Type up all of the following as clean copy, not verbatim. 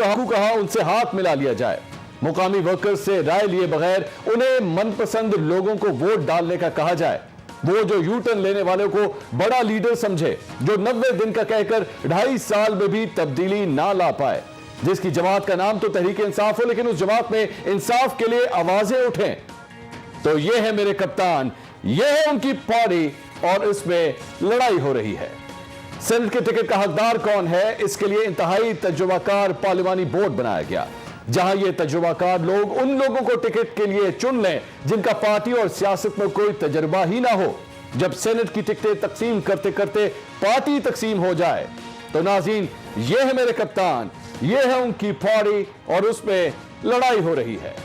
कहा उनसे हाथ मिला लिया जाए। मुकामी वर्कर्स से राय लिए बगैर उन्हें मनपसंद लोगों को वोट डालने का कहा जाए। वो जो यू टर्न लेने वालों को बड़ा लीडर समझे, जो 90 दिन का कहकर 2.5 साल में भी तब्दीली ना ला पाए, जिसकी जमात का नाम तो तहरीक इंसाफ हो, लेकिन उस जमात में इंसाफ के लिए आवाजें उठें। तो ये है मेरे कप्तान, ये है उनकी पार्टी और इसमें लड़ाई हो रही है। सेनेट के टिकट का हकदार कौन है, इसके लिए इंतहाई तजुर्बाकार पार्लिमानी बोर्ड बनाया गया, जहां ये तजुर्बाकार लोग उन लोगों को टिकट के लिए चुन लें जिनका पार्टी और सियासत में कोई तजुर्बा ही ना हो। जब सेनेट की टिकटें तकसीम करते करते पार्टी तकसीम हो जाए तो नाज़रीन, ये है मेरे कप्तान, ये है उनकी पार्टी और उसमें लड़ाई हो रही है।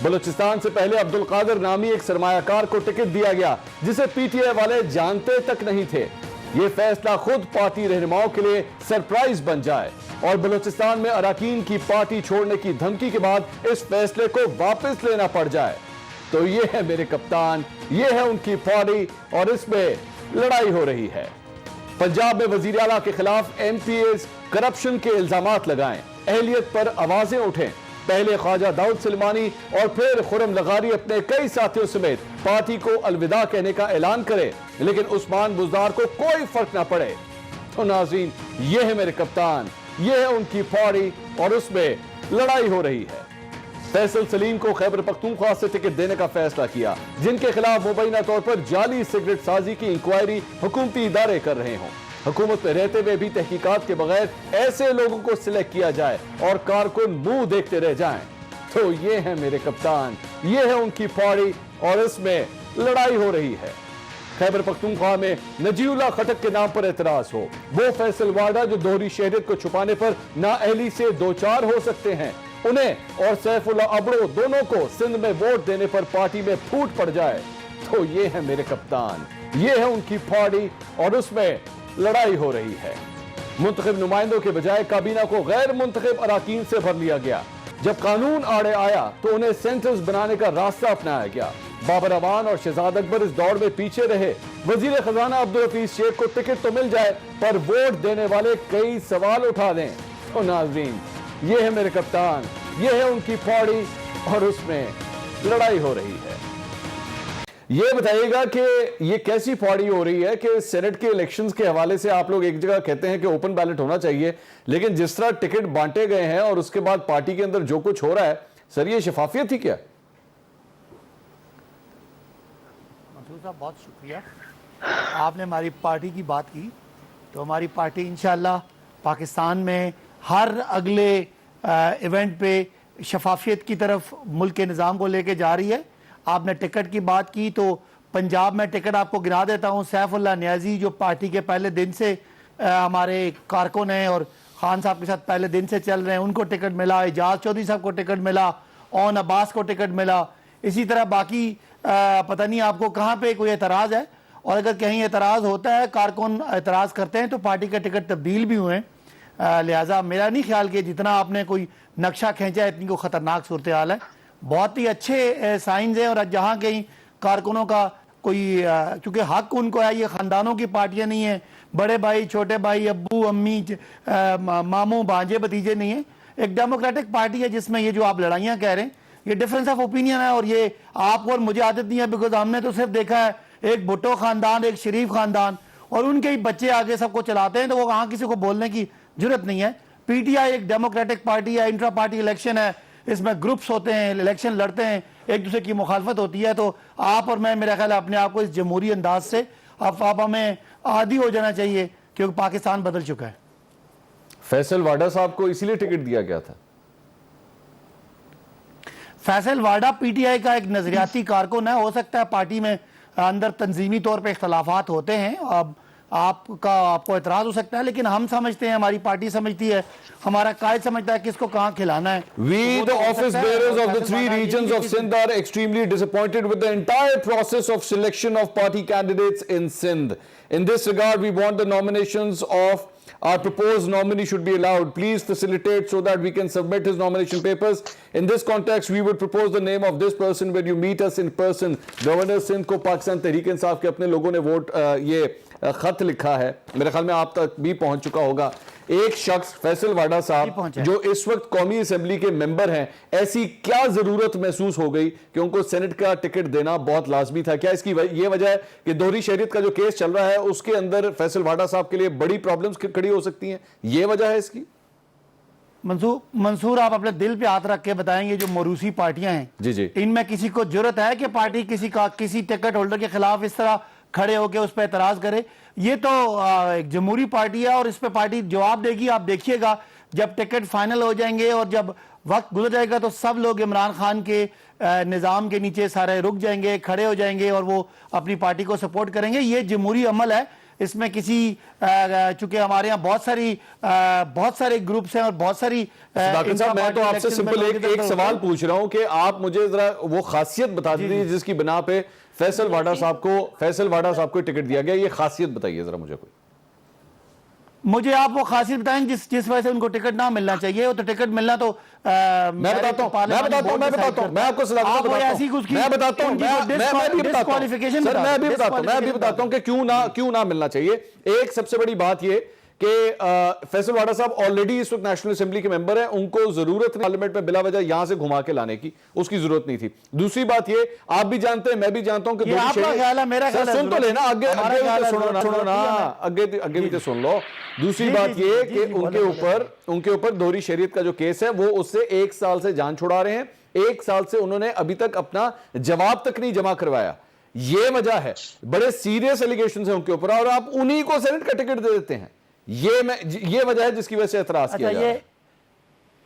बलूचिस्तान से पहले अब्दुल कादिर नामी एक सरमायाकार को टिकट दिया गया जिसे पीटीआई वाले जानते तक नहीं थे। यह फैसला खुद पार्टी रहनुमाओं के लिए सरप्राइज बन जाए और बलूचिस्तान में अरकान की पार्टी छोड़ने की धमकी के बाद इस फैसले को वापस लेना पड़ जाए। तो ये है मेरे कप्तान, ये है उनकी पार्टी और इसमें लड़ाई हो रही है। पंजाब में वजीर आला के खिलाफ एमपीएस करप्शन के इल्जामात लगाएं, अहलियत पर आवाजें उठें। पहले ख्वाजा दाऊद सिलमानी और फिर खुरम लगारी अपने कई साथियों समेत पार्टी को अलविदा कहने का ऐलान करे, लेकिन उस्मान बुज़दार को कोई फर्क ना पड़े। तो नाज़रीन, ये है मेरे कप्तान, ये है उनकी पार्टी और उसमें लड़ाई हो रही है। फैसल सलीम को खैबर पख्तूनख्वा से टिकट देने का फैसला किया, जिनके खिलाफ मुबैना तौर पर जाली सिगरेट साजी की इंक्वायरी हुकूमती इदारे कर रहे हों। हुकूमत में रहते हुए भी तहकीकात के बगैर ऐसे लोगों को सिलेक्ट किया जाए और कारकुन मुंह देखते रह जाएं। तो ये है मेरे कप्तान, ये है उनकी पार्टी और इसमें लड़ाई हो रही है। खैबर पख्तूनख्वा में नजीउल्लाह खटक के नाम पर एतराज हो, वो फैसल वाडा जो दोहरी शहरियत को छुपाने पर नाअहली से दो चार हो सकते हैं, उन्हें और सैफुल्लाह अबड़ो दोनों को सिंध में वोट देने पर पार्टी में फूट पड़ जाए। तो ये है मेरे कप्तान, ये है उनकी पार्टी और उसमें लड़ाई हो रही है। मुंतखब नुमाइंदों के बजाय काबीना को गैर मुंतखब अराकीन से भर लिया गया। जब कानून आड़े आया तो उन्हें सेंटर्स बनाने का रास्ता अपनाया गया। बाबर अवान और शहजाद अकबर इस दौड़ में पीछे रहे। वजीर खजाना अब्दुल हफीज शेख को टिकट तो मिल जाए पर वोट देने वाले कई सवाल उठा दें। तो नाज़रीन, ये है मेरे कप्तान, ये है उनकी पार्टी और उसमें लड़ाई हो रही है। ये बताइएगा कि ये कैसी पार्टी हो रही है कि सेनेट के इलेक्शंस के हवाले से आप लोग एक जगह कहते हैं कि ओपन बैलेट होना चाहिए, लेकिन जिस तरह टिकट बांटे गए हैं और उसके बाद पार्टी के अंदर जो कुछ हो रहा है, सर ये शफाफियत ही क्या? मंसूर साहब बहुत शुक्रिया, आपने हमारी पार्टी की बात की। तो हमारी पार्टी इंशाअल्लाह पाकिस्तान में हर अगले इवेंट पे शफाफियत की तरफ मुल्क के निज़ाम को लेके जा रही है। आपने टिकट की बात की तो पंजाब में टिकट आपको गिरा देता हूँ। सैफुल्लाह नियाजी जो पार्टी के पहले दिन से हमारे कारकुन हैं और खान साहब के साथ पहले दिन से चल रहे हैं, उनको टिकट मिला। एजाज चौधरी साहब को टिकट मिला, ओन अब्बास को टिकट मिला। इसी तरह बाकी पता नहीं आपको कहाँ पे कोई एतराज़ है, और अगर कहीं एतराज़ होता है, कारकुन एतराज़ करते हैं तो पार्टी के टिकट तब्दील भी हुए हैं। लिहाजा मेरा नहीं ख्याल कि जितना आपने कोई नक्शा खींचा इतनी को ख़तरनाक सूरत हाल है। बहुत ही अच्छे साइंस हैं और जहाँ कहीं कारकुनों का कोई चूँकि हक उनको है, ये ख़ानदानों की पार्टियाँ नहीं हैं, बड़े भाई छोटे भाई अब्बू अम्मी मामू भांजे भतीजे नहीं है। एक डेमोक्रेटिक पार्टी है जिसमें ये जो आप लड़ाइयाँ कह रहे हैं ये डिफरेंस ऑफ ओपिनियन है, और ये आपको और मुझे आदत नहीं है, बिकॉज हमने तो सिर्फ देखा है एक भुट्टो ख़ानदान, एक शरीफ ख़ानदान और उनके ही बच्चे आगे सबको चलाते हैं, तो वो वहाँ किसी को बोलने की जरूरत नहीं है। पीटीआई एक डेमोक्रेटिक पार्टी है, इंट्रा पार्टी इलेक्शन है, इसमें ग्रुप्स होते हैं, इलेक्शन लड़ते हैं, एक दूसरे की मुखालफत होती है। तो आप और मैं, मेरा ख्याल है अपने आप को इस जमहूरी अंदाज से आप हमें आदी हो जाना चाहिए, क्योंकि पाकिस्तान बदल चुका है। फैसल वाडा साहब को इसीलिए टिकट दिया गया था। फैसल वाडा पीटीआई का एक नजरियाती कारकुन है। हो सकता है पार्टी में अंदर तंजीमी तौर पे इख्तलाफात होते हैं, अब आपको एतराज हो सकता है, लेकिन हम समझते हैं, हमारी पार्टी समझती है, हमारा कायद समझता है किसको कहाँ खिलाना है। We, the office bearers of the 3 regions of Sindh, are extremely disappointed with the entire process of selection of party candidates in Sindh. In this regard, we want the nominations of our proposed nominee should be allowed. Please facilitate so that we can submit his nomination papers. In this context, we would propose the name of this person when you meet us in person. Governor Sindh को पाकिस्तान तहरीक इंसाफ के अपने लोगों ने vote ये खत लिखा है, मेरे ख्याल में आप तक भी पहुंच चुका होगा। एक शख्स फैसल वाडा साहब जो इस वक्त कौमी असेंबली के मेंबर हैं, ऐसी क्या जरूरत महसूस हो गई कि उनको सेनेट का टिकट देना बहुत लाजमी था? क्या इसकी ये वजह है कि दोहरी शहरियत का जो केस चल रहा है उसके अंदर फैसल वाडा साहब के लिए बड़ी प्रॉब्लम्स खड़ी हो सकती हैं? ये वजह है इसकी? मंसूर, आप अपने दिल पे हाथ रख के बताएंगे, जो मरूसी पार्टियां हैं जी जी, इनमें किसी को जरूरत है कि पार्टी किसी टिकट होल्डर के खिलाफ इस तरह खड़े होकर उस पर एतराज करे? ये तो एक जमहूरी पार्टी है और इस पे पार्टी जवाब देगी। आप देखिएगा जब टिकट फाइनल हो जाएंगे और जब वक्त गुजर जाएगा तो सब लोग इमरान खान के निज़ाम के नीचे सारे रुक जाएंगे, खड़े हो जाएंगे और वो अपनी पार्टी को सपोर्ट करेंगे। ये जमहूरी अमल है, इसमें किसी चूंकि हमारे यहाँ बहुत सारे ग्रुप्स हैं और बहुत सारी साहब, मैं तो आपसे सिंपल एक सवाल पूछ रहा हूं कि आप मुझे जरा वो खासियत बता दीजिए जिसकी बिना पे फैसल वाडा साहब को टिकट दिया गया। ये खासियत बताइए जरा मुझे आप वो खासियत बताएं जिस वजह से उनको टिकट ना मिलना चाहिए। तो टिकट मिलना तो मैं बताता हूं, मैं आपको सलाह बताता हूं कि क्यों ना मिलना चाहिए। एक सबसे बड़ी बात ये कि फैसल वाडा साहब ऑलरेडी इस वक्त नेशनल असेंबली के मेंबर हैं, उनको जरूरत नहीं पार्लियामेंट में बिला वजह यहां से घुमा के लाने की, उसकी जरूरत नहीं थी। दूसरी बात ये, आप भी जानते हैं, मैं भी जानता हूं कि सुन तो लेना, आगे भी तो सुन लो। दूसरी बात ये कि उनके ऊपर दोहरी शरीयत का जो केस है वो उससे 1 साल से जान छुड़ा रहे हैं। 1 साल से उन्होंने अभी तक अपना जवाब तक नहीं जमा करवाया। ये वजह है, बड़े सीरियस एलिगेशन है उनके ऊपर और आप उन्हीं को सेनेट का टिकट दे देते हैं। ये वजह है जिसकी वजह से एतराज किया जा रहा है।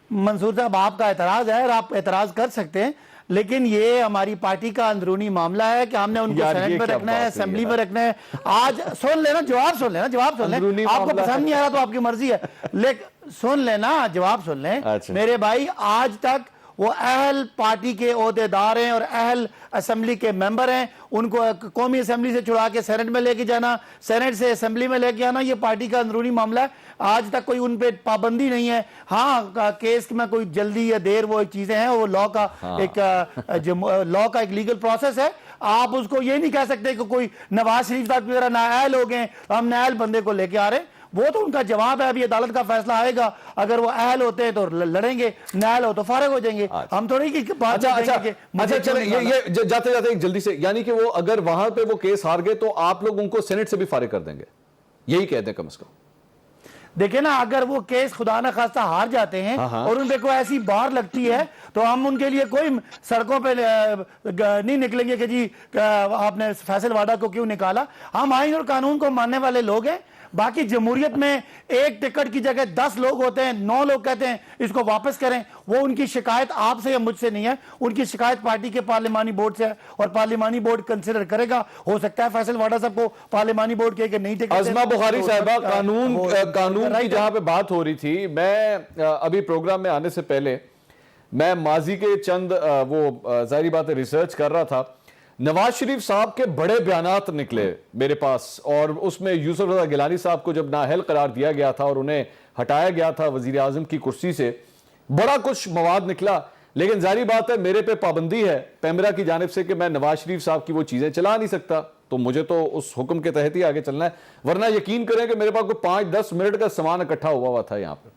मंसूर साहब, आपका एतराज है और आप एतराज कर सकते हैं, लेकिन ये हमारी पार्टी का अंदरूनी मामला है कि हमने उनको सेनेट में रखना है, असेंबली में रखना है। आज सुन लेना, जवाब सुन लेना। आपको पसंद नहीं आ रहा तो आपकी मर्जी है, लेकिन सुन लेना, जवाब सुन लें। मेरे भाई, आज तक वो अहल पार्टी के ओहदेदार हैं और अहल असेंबली के मेंबर हैं। उनको कौमी असेंबली से छुड़ा के सेनेट में लेके जाना, सेनेट से असेंबली में लेके आना, ये पार्टी का अंदरूनी मामला है। आज तक कोई उन पे पाबंदी नहीं है। हाँ, केस में कोई जल्दी या देर वो चीजें हैं, वो लॉ का एक लीगल प्रोसेस है। आप उसको ये नहीं कह सकते कि कोई नवाज शरीफ साहब की तरह नाअहल हो गए, हम नाअहल बंदे को लेके आ रहे हैं। वो तो उनका जवाब है, अभी अदालत का फैसला आएगा। अगर वो अहल होते हैं तो लड़ेंगे, नाअहल हो तो फारिग हो जाएंगे। हम थोड़ी की बात। चले ये जाते जाते एक जल्दी से, यानी कि वो अगर वहां पे वो केस हार गए तो आप लोग उनको सेनेट से भी फारिग कर देंगे, यही कहते हैं कम से कम। देखिए ना, अगर वो केस खुदा न खास्ता हार जाते हैं और उन पे कोई ऐसी बार लगती है तो हम उनके लिए कोई सड़कों पे नहीं निकलेंगे कि जी आपने फैसल वाडा को क्यों निकाला। हम आईन और कानून को मानने वाले लोग हैं। बाकी जमहूरियत में एक टिकट की जगह 10 लोग होते हैं, 9 लोग कहते हैं इसको वापस करें। वो उनकी शिकायत आपसे या मुझसे नहीं है, उनकी शिकायत पार्टी के पार्लिमानी बोर्ड से है और पार्लिमानी बोर्ड कंसिडर करेगा। हो सकता है फैसल वाडा साहब को पार्लिमानी बोर्ड के नहीं टिकट। अज़मा बुखारी साहिबा, कानून की जहां पे बात हो रही थी, मैं अभी प्रोग्राम में आने से पहले मैं माजी के चंद वो जाहिर बात है रिसर्च कर रहा था। नवाज शरीफ साहब के बड़े बयानात निकले मेरे पास और उसमें यूसुफ रज़ा गिलानी साहब को जब नाअहल करार दिया गया था और उन्हें हटाया गया था वजीर आजम की कुर्सी से, बड़ा कुछ मवाद निकला। लेकिन जाहिर बात है मेरे पे पाबंदी है पैमरा की जानिब से कि मैं नवाज शरीफ साहब की वो चीजें चला नहीं सकता, तो मुझे तो उस हुक्म के तहत ही आगे चलना है। वरना यकीन करें कि मेरे पास कोई 5-10 मिनट का सामान इकट्ठा हुआ था यहाँ पे।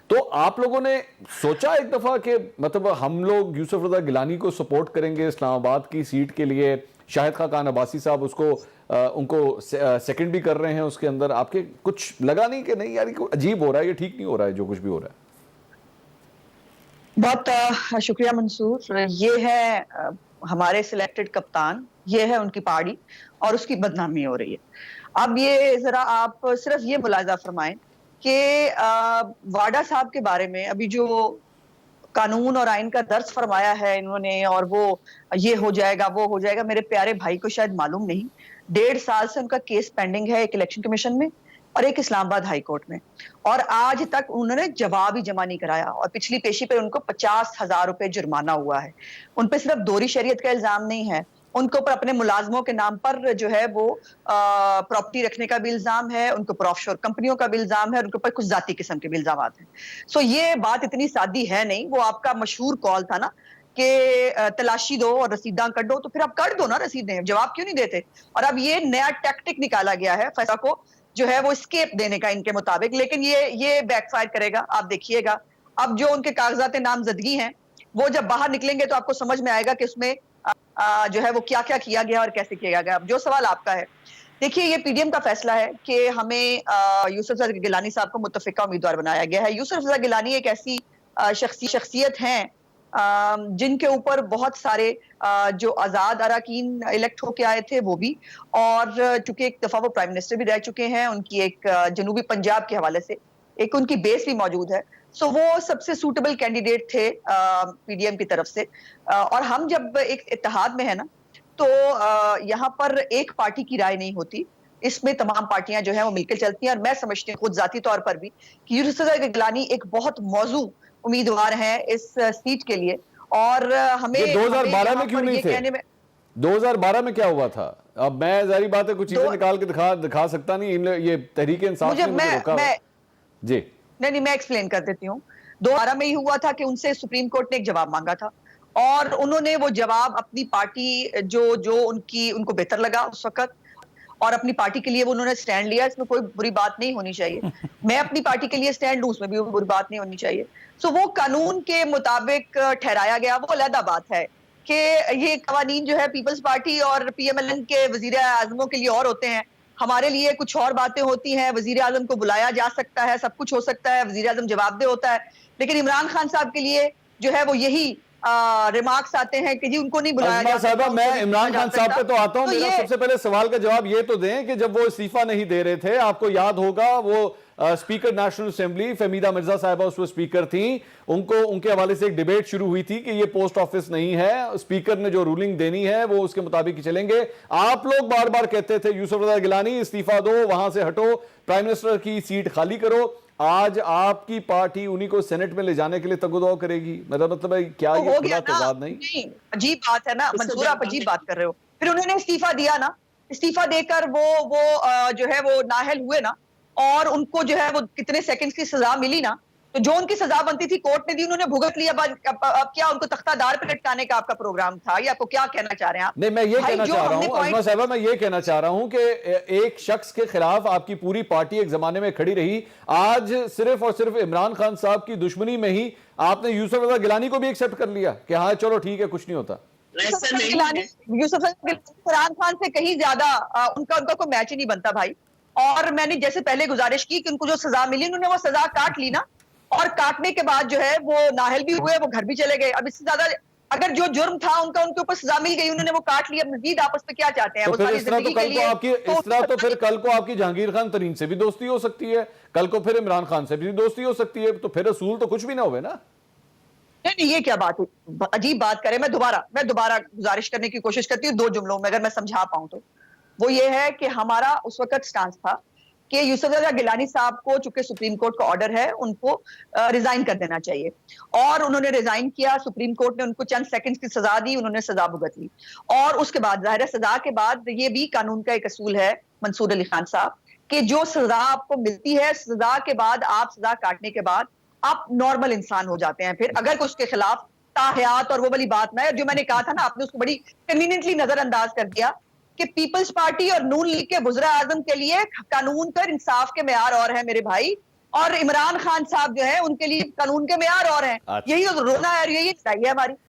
तो आप लोगों ने सोचा एक दफा कि मतलब हम लोग यूसुफ रज़ा गिलानी को सपोर्ट करेंगे इस्लामाबाद की सीट के लिए, शाहिद खान अब्बासी साहब उनको सेकंड भी कर रहे हैं उसके अंदर, आपके कुछ लगा नहीं कि नहीं यार अजीब हो रहा है, ये ठीक नहीं हो रहा है जो कुछ भी हो रहा है? बहुत शुक्रिया मंसूर। ये है हमारे सिलेक्टेड कप्तान, ये है उनकी पार्टी और उसकी बदनामी हो रही है। अब ये जरा आप सिर्फ ये मुलाजा फरमाएं कि वाडा साहब के बारे में अभी जो कानून और आइन का दर्ज फरमाया है इन्होंने, और वो ये हो जाएगा वो हो जाएगा, मेरे प्यारे भाई को शायद मालूम नहीं, 1.5 साल से उनका केस पेंडिंग है, एक इलेक्शन कमीशन में और एक इस्लामाबाद हाई कोर्ट में, और आज तक उन्होंने जवाब ही जमा नहीं कराया। और पिछली पेशी पे उनको 50,000 रुपए जुर्माना हुआ है। उन पे सिर्फ दोहरी शरीयत का इल्जाम नहीं है, उनके ऊपर अपने मुलाजमों के नाम पर जो है वो प्रॉपर्टी रखने का भी इल्जाम है, उनके ऊपर ऑफशोर कंपनियों का भी इल्जाम है, उनके ऊपर कुछ जाती किस्म के भी इल्जाम हैं। सो ये बात इतनी सादी है नहीं। वो आपका मशहूर कॉल था ना कि तलाशी दो और रसीदां कर दो, तो फिर आप कर दो ना रसीदें, जवाब क्यों नहीं देते? और अब ये नया टैक्टिक निकाला गया है फैसला को जो है वो स्केप देने का इनके मुताबिक, लेकिन ये बैकफायर करेगा, आप देखिएगा। अब जो उनके कागजात नामजदगी हैं वो जब बाहर निकलेंगे तो आपको समझ में आएगा कि उसमें जो है वो क्या क्या किया गया और कैसे किया गया। अब जो सवाल आपका है, देखिए ये पीडीएम का फैसला है कि हमें यूसुफ रजा गिलानी साहब को मुतफिका उम्मीदवार बनाया गया है। यूसुफ रजा गिलानी एक ऐसी शख्सियत हैं जिनके ऊपर बहुत सारे जो आज़ाद अरकान इलेक्ट होके आए थे वो भी, और चूंकि एक दफ़ा वो प्राइम मिनिस्टर भी रह चुके हैं, उनकी एक जनूबी पंजाब के हवाले से एक उनकी बेस भी मौजूद है, सो वो सबसे सूटेबल कैंडिडेट थे पीडीएम की तरफ से। और हम जब एक इत्तेहाद में है ना, तो यहाँ पर एक पार्टी की राय नहीं होती, इसमें तमाम पार्टियां जो है वो मिलकर चलती हैं। और मैं समझती हूँ खुद जाती तौर पर भी कि यूसुफ रजा गिलानी एक बहुत मौजू उम्मीदवार हैं इस सीट के लिए। और हमें 2012 में क्यों नहीं थे? 2012 में क्या हुआ था? अब मैं जारी बात है कुछ चीजें निकाल के दिखा सकता नहीं, ये तहरीक इंसाफ ने मुझे रोका जी। नहीं, मैं एक्सप्लेन कर देती हूँ। 2012 में ही हुआ था कि उनसे सुप्रीम कोर्ट ने एक जवाब मांगा था और उन्होंने वो जवाब अपनी पार्टी जो उनको बेहतर लगा उस वक्त और अपनी पार्टी के लिए वो उन्होंने स्टैंड लिया। इसमें कोई बुरी बात नहीं होनी चाहिए। मैं अपनी पार्टी के लिए स्टैंड लूं, उसमें भी बुरी बात नहीं होनी चाहिए। सो वो कानून के मुताबिक ठहराया गया, वो अलग बात है कि ये कवानीन जो है पीपल्स पार्टी और पीएमएलएन के वजीर आजमों के लिए और होते हैं, हमारे लिए कुछ और बातें होती हैं। वजीर आजम को बुलाया जा सकता है, सब कुछ हो सकता है, वजीर आजम जवाबदेह होता है, लेकिन इमरान खान साहब के लिए जो है वो यही रिमार्क्स आते हैं कि जी उनको नहीं बुलाया जा सकता। मैं इमरान खान साहब पे तो आता हूं। तो मेरा सबसे पहले सवाल का जवाब ये तो दें कि जब वो इस्तीफा नहीं दे रहे थे, आपको याद होगा वो speaker national assembly Fahmida Mirza साहिबा उस स्पीकर थी, उनके हवाले से एक डिबेट शुरू हुई थी कि ये पोस्ट ऑफिस नहीं है, स्पीकर ने जो रूलिंग देनी है वो उसके मुताबिक ही चलेंगे। आप लोग बार बार कहते थे यूसुफ रजा गिलानी इस्तीफा दो, वहां से हटो, प्राइम मिनिस्टर की सीट खाली करो। आज आपकी पार्टी उन्हीं को सेनेट में ले जाने के लिए तगोदौ करेगी। मेरा मतलब है क्या तो ये खुला तजाद नहीं? अजीब बात है ना मंसूर, आप अजीब बात कर रहे हो। फिर उन्होंने इस्तीफा दिया ना, इस्तीफा देकर वो जो है वो नाअहल हुए ना, और उनको जो है वो कितने सेकंड्स की सजा मिली ना, तो जो उनकी सजा बनती थी कोर्ट ने दी, उन्होंने भुगत लिया। अब क्या उनको तख्तादार पे लटकाने का आपका प्रोग्राम था, या आपको क्या कहना चाह रहे हैं आप? नहीं, मैं ये कहना चाह रहा हूं अज़मा साहिबा, मैं ये कहना चाह रहा हूं कि एक शख्स के खिलाफ आपकी पूरी पार्टी एक जमाने में खड़ी रही, आज सिर्फ और सिर्फ इमरान खान साहब की दुश्मनी में ही आपने यूसुफ रजा गिलानी को भी एक्सेप्ट कर लिया कि हाँ चलो ठीक है, कुछ नहीं होता। यूसुफ इमरान खान से कहीं ज्यादा उनका कोई मैच ही नहीं बनता भाई। और मैंने जैसे पहले गुजारिश की कि उनको जो सजा मिली, उन्होंने वो सजा काट ली ना, और काटने के बाद जो है वो नाहल भी हुए, वो घर भी चले गए। अब इससे ज्यादा अगर जो जुर्म था उनका उनके ऊपर सजा मिल गई, उन्होंने वो काट लिया, मजीद आपस में क्या चाहते हैं? तो वो फिर सारी इस तरह जिंदगी तो के कल को लिए आपकी इस तरह तो फिर कल को आपकी जहांगीर खान तरीन से भी दोस्ती हो सकती है, कल को फिर इमरान खान से भी दोस्ती हो सकती है, तो फिर असूल तो कुछ भी ना हुए ना। नहीं, ये क्या बात है? अजीब बात करें। मैं दोबारा गुजारिश करने की कोशिश करती हूँ 2 जुमलों में, अगर मैं समझा पाऊं तो। वो ये है कि हमारा उस वक्त स्टांस था कि यूसुफ रजा गिलानी साहब को, चूंकि सुप्रीम कोर्ट का ऑर्डर है, उनको रिजाइन कर देना चाहिए, और उन्होंने रिजाइन किया। सुप्रीम कोर्ट ने उनको चंद सेकंड्स की सजा दी, उन्होंने सजा भुगत ली। और उसके बाद जाहिर है सजा के बाद ये भी कानून का एक असूल है मंसूर अली खान साहब, कि जो सजा आपको मिलती है, सजा के बाद आप सजा काटने के बाद आप नॉर्मल इंसान हो जाते हैं। फिर अगर उसके खिलाफ ताहयात और वो वाली बात ना है जो मैंने कहा था ना, आपने उसको बड़ी कन्वीनियंटली नजरअंदाज कर दिया कि पीपल्स पार्टी और नून लीग के वज़ीर आज़म के लिए कानून पर इंसाफ के मेयार और है मेरे भाई, और इमरान खान साहब जो है उनके लिए कानून के मेयार और हैं। यही तो रोना है और यही लड़ाई है हमारी।